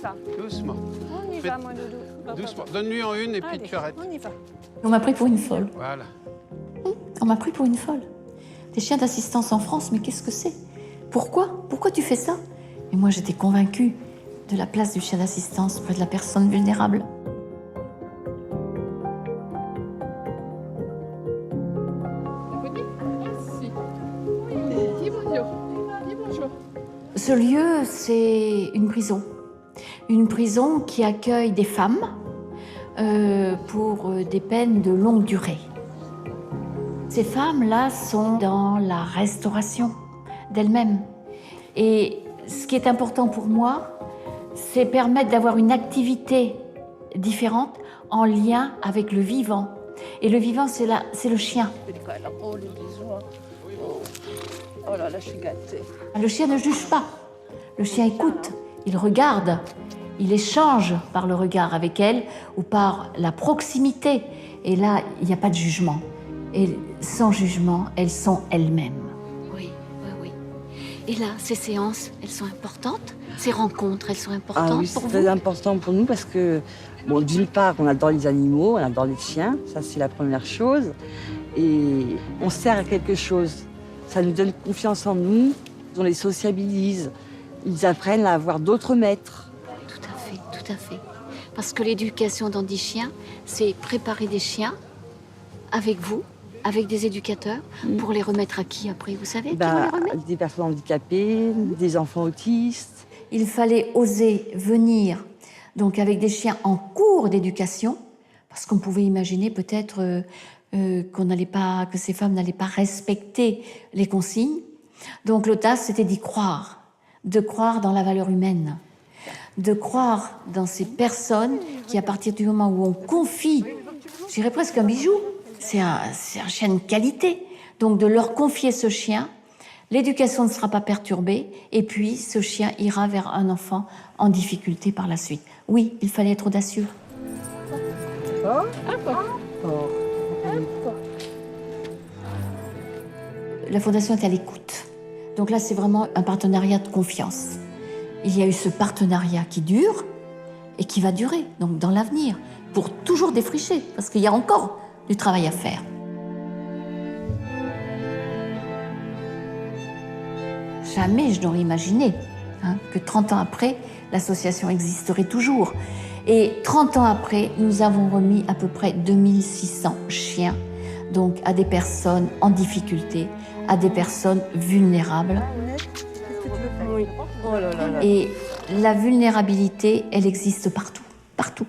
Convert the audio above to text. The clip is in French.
va. Doucement. On y va, mon doudou. Doucement. Donne-lui en une et puis Allez, tu arrêtes. on y va. On m'a pris pour une folle. Voilà. On m'a pris pour une folle. Des chiens d'assistance en France, mais qu'est-ce que c'est? Pourquoi? Pourquoi tu fais ça? Et moi, j'étais convaincue de la place du chien d'assistance près de la personne vulnérable. Merci. Oui, dis bonjour. Dis bonjour. Ce lieu, c'est une prison. Une prison qui accueille des femmes pour des peines de longue durée. Ces femmes-là sont dans la restauration d'elles-mêmes. Et ce qui est important pour moi, c'est permettre d'avoir une activité différente en lien avec le vivant. Et le vivant, c'est le chien. Oh, les bisous. Oh là là, je suis gâtée. Le chien ne juge pas. Le chien écoute, il regarde, il échange par le regard avec elle ou par la proximité. Et là, il n'y a pas de jugement. Et sans jugement, elles sont elles-mêmes. Oui, oui, oui. Et là, ces séances, elles sont importantes? Ces rencontres, elles sont importantes Ah oui, pour c'est vous? très important pour nous parce que, bon, d'une part, on adore les animaux, on adore les chiens, ça c'est la première chose. Et on sert à quelque chose. Ça nous donne confiance en nous, on les sociabilise, ils apprennent à avoir d'autres maîtres. Tout à fait, tout à fait. Parce que l'éducation dans des chiens, c'est préparer des chiens avec vous, avec des éducateurs, pour les remettre à qui après? Vous savez qui vont les remettre? Des personnes handicapées, des enfants autistes. Il fallait oser venir donc avec des chiens en cours d'éducation, parce qu'on pouvait imaginer peut-être que ces femmes n'allaient pas respecter les consignes. Donc l'audace, c'était d'y croire, de croire dans la valeur humaine, de croire dans ces personnes qui, à partir du moment où on confie, je dirais presque un bijou, c'est un chien de qualité. Donc de leur confier ce chien, l'éducation ne sera pas perturbée, et puis ce chien ira vers un enfant en difficulté par la suite. Oui, il fallait être audacieux. La Fondation est à l'écoute. Donc là, c'est vraiment un partenariat de confiance. Il y a eu ce partenariat qui dure et qui va durer, donc dans l'avenir, pour toujours défricher, parce qu'il y a encore du travail à faire. Jamais je n'aurais imaginé que 30 ans après, l'association existerait toujours. Et 30 ans après, nous avons remis à peu près 2600 chiens donc à des personnes en difficulté, à des personnes vulnérables. Oui. Oh là là là. Et la vulnérabilité, elle existe partout, partout.